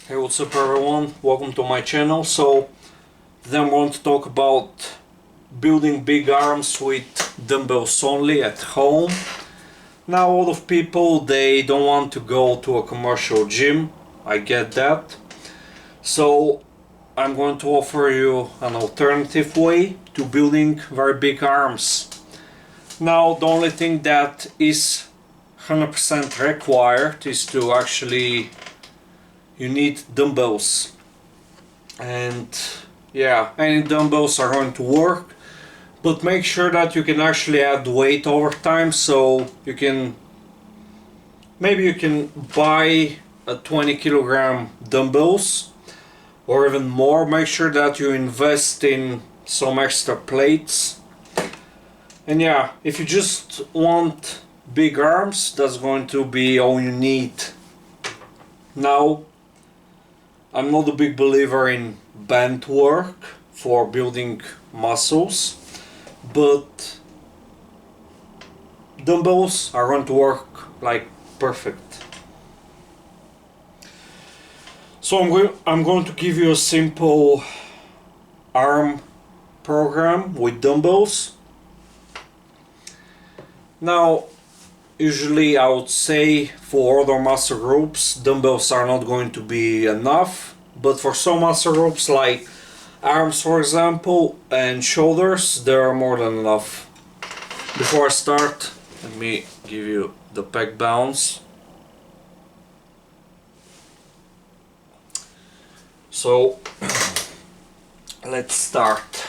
Hey, what's up everyone? Welcome to my channel. So today I'm going to talk about building big arms with dumbbells only at home. Now a lot of people, they don't want to go to a commercial gym. I get that. So I'm going to offer you an alternative way to building very big arms. Now the only thing that is 100% required is to actually you need dumbbells, and yeah, any dumbbells are going to work, but make sure that you can actually add weight over time. So you can buy a 20 kilogram dumbbells or even more. Make sure that you invest in some extra plates. And yeah, if you just want big arms, that's going to be all you need. Now, I'm not a big believer in band work for building muscles, but dumbbells are going to work like perfect. So I'm going to give you a simple arm program with dumbbells. Now, usually I would say for other muscle groups dumbbells are not going to be enough, but for some muscle groups like arms, for example, and shoulders, they are more than enough. Before I start, let me give you the pec bounce. So let's start.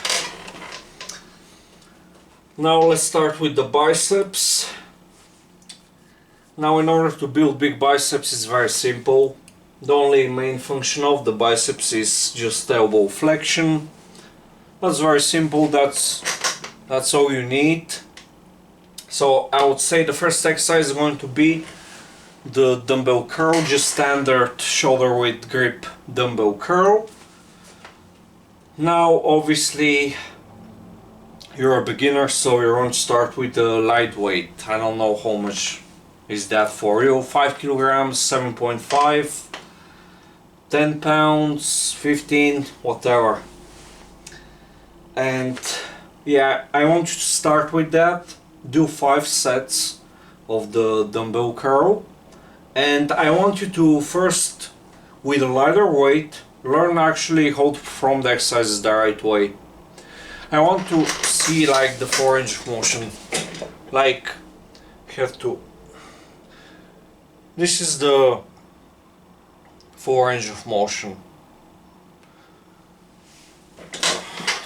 Now let's start with the biceps. Now, in order to build big biceps, it's very simple. The only main function of the biceps is just elbow flexion. That's very simple. That's all you need. So I would say the first exercise is going to be the dumbbell curl, just standard shoulder width grip dumbbell curl. Now, obviously, you're a beginner, so you're going to start with the lightweight. I don't know how much is that for you. 5 kilograms, 7.5, 10 pounds, 15, whatever. And yeah, I want you to start with that. Do 5 sets of the dumbbell curl, and I want you to first, with a lighter weight, learn actually how to perform the exercises the right way. I want to see like the 4 range of motion. Like, you have to, this is the 4 range of motion.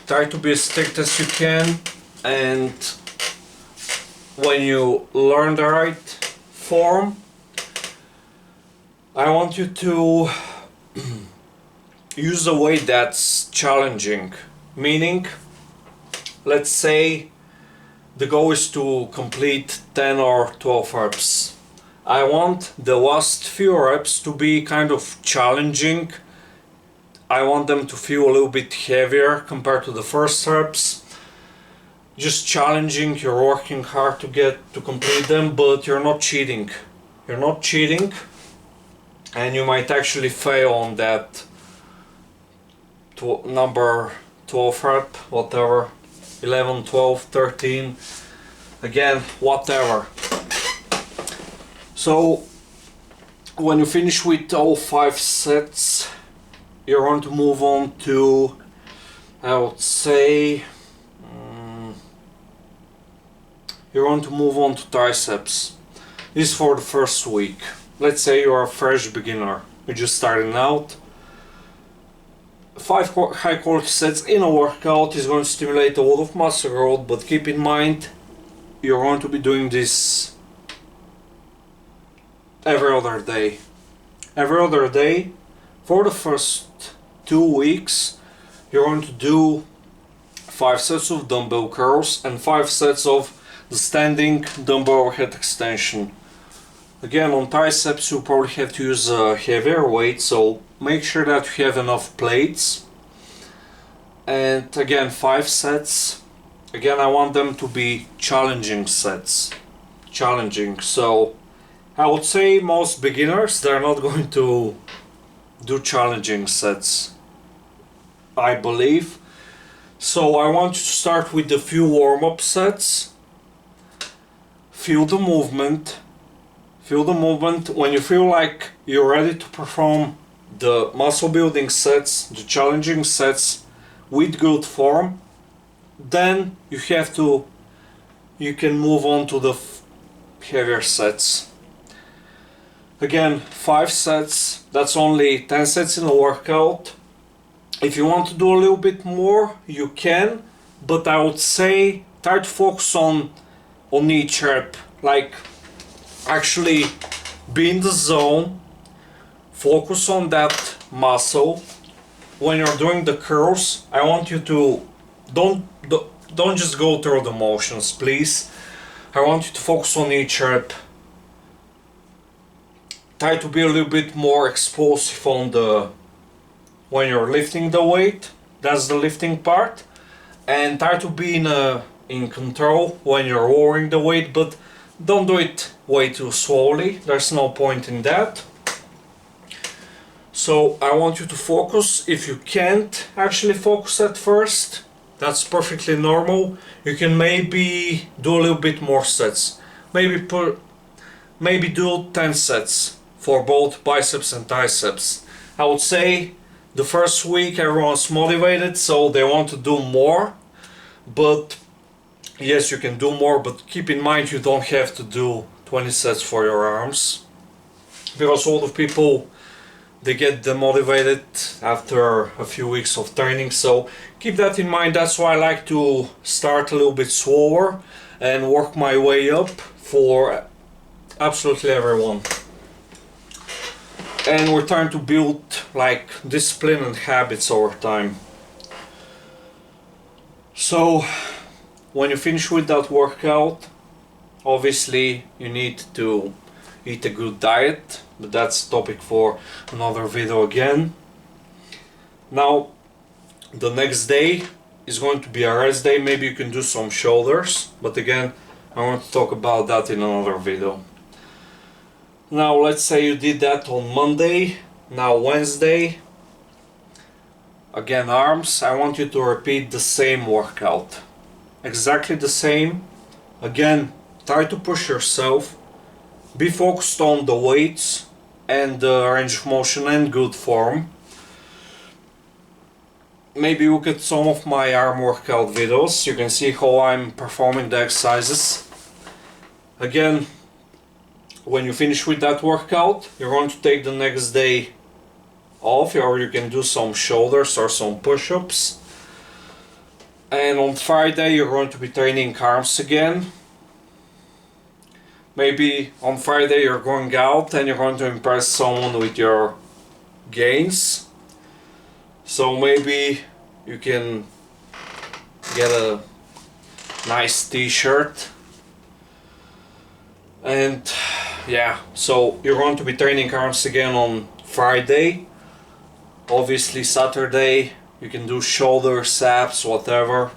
Try to be as strict as you can, and when you learn the right form, I want you to use a weight that's challenging. Meaning, let's say the goal is to complete 10 or 12 reps. I want the last few reps to be kind of challenging. I want them to feel a little bit heavier compared to the first reps. Just challenging, you're working hard to complete them, but you're not cheating. You're not cheating, and you might actually fail on that number 12 rep, whatever, 11, 12, 13, again, whatever. So when you finish with all 5 sets, you're going to move on to, I would say, you're going to move on to triceps. This is for the first week. Let's say you're a fresh beginner, you're just starting out. 5 high quality sets in a workout is going to stimulate a lot of muscle growth, but keep in mind, you're going to be doing this every other day. Every other day for the first 2 weeks, you're going to do 5 sets of dumbbell curls and 5 sets of the standing dumbbell overhead extension. Again, on triceps you probably have to use a heavier weight, so make sure that you have enough plates. And again, 5 sets. Again, I want them to be challenging sets. Challenging. So I would say most beginners, they're not going to do challenging sets, I believe. So I want you to start with a few warm-up sets. Feel the movement. Feel the movement. When you feel like you're ready to perform the muscle building sets, the challenging sets with good form, then you can move on to the heavier sets. Again, 5 sets, that's only 10 sets in a workout. If you want to do a little bit more, you can, but I would say try to focus on each rep. Like, actually be in the zone, focus on that muscle. When you're doing the curls, I want you to don't just go through the motions, please. I want you to focus on each rep. Try to be a little bit more explosive when you're lifting the weight. That's the lifting part. And try to be in control when you're lowering the weight, but don't do it way too slowly. There's no point in that. So I want you to focus. If you can't actually focus at first, that's perfectly normal. You can maybe do a little bit more sets. Maybe do 10 sets for both biceps and triceps. I would say the first week everyone's motivated, so they want to do more. But yes, you can do more, but keep in mind you don't have to do 20 sets for your arms, because all the people, they get demotivated after a few weeks of training. So keep that in mind. That's why I like to start a little bit slower and work my way up for absolutely everyone. And we're trying to build like discipline and habits over time. So when you finish with that workout, obviously you need to eat a good diet, but that's a topic for another video again. Now the next day is going to be a rest day. Maybe you can do some shoulders, but again, I want to talk about that in another video. Now let's say you did that on Monday. Now Wednesday, again arms. I want you to repeat the same workout, exactly the same. Again, try to push yourself. Be focused on the weights and the range of motion and good form. Maybe look at some of my arm workout videos. You can see how I'm performing the exercises. Again, when you finish with that workout, you're going to take the next day off, or you can do some shoulders or some push-ups. And on Friday you're going to be training arms again. Maybe on Friday you're going out and you're going to impress someone with your gains. So maybe you can get a nice t-shirt. And yeah, so you're going to be training arms again on Friday. Obviously Saturday you can do shoulders, abs, whatever.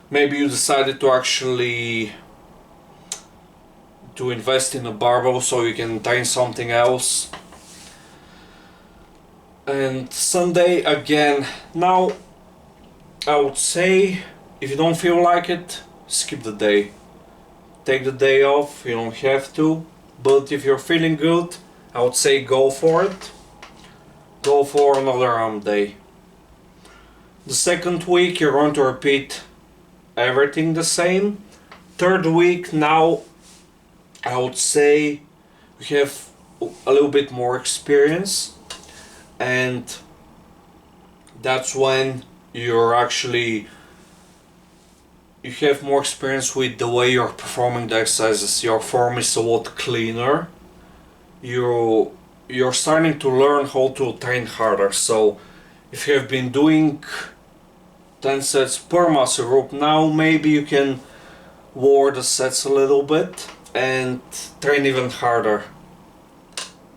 Maybe you decided to actually invest in a barbell so you can train something else. And Sunday again. Now I would say if you don't feel like it, skip the day. Take the day off, you don't have to. But if you're feeling good, I would say go for it. Go for another arm day. The second week you're going to repeat everything the same. Third week, now I would say you have a little bit more experience, and that's when you have more experience with the way you're performing the exercises. Your form is a lot cleaner. You're starting to learn how to train harder. So if you have been doing 10 sets per muscle group, now maybe you can lower the sets a little bit and train even harder.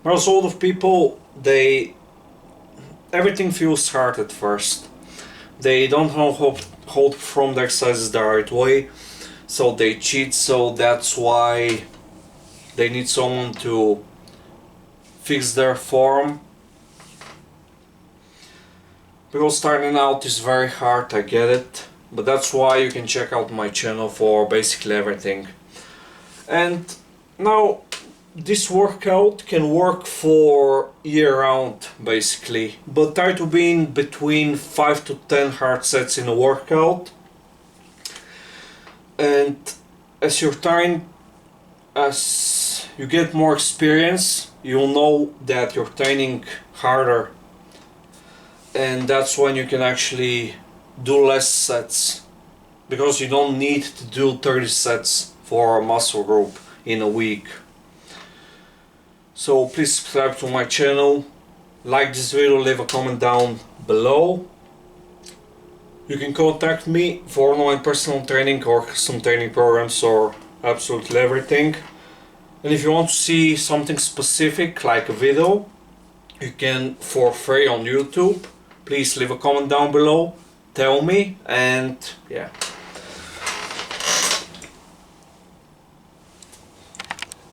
There's a lot of people, everything feels hard at first. They don't know how to perform the exercises the right way, so they cheat. So that's why they need someone to fix their form because starting out is very hard, I get it, but that's why you can check out my channel for basically everything. And now this workout can work for year round basically, but try to be in between 5 to 10 hard sets in a workout. And as you're trying, as you get more experience, you'll know that you're training harder, and that's when you can actually do less sets, because you don't need to do 30 sets for a muscle group in a week. So please subscribe to my channel, like this video, leave a comment down below. You can contact me for online personal training or custom training programs or absolutely everything. And if you want to see something specific like a video, you can for free on YouTube. Please leave a comment down below, tell me, and yeah.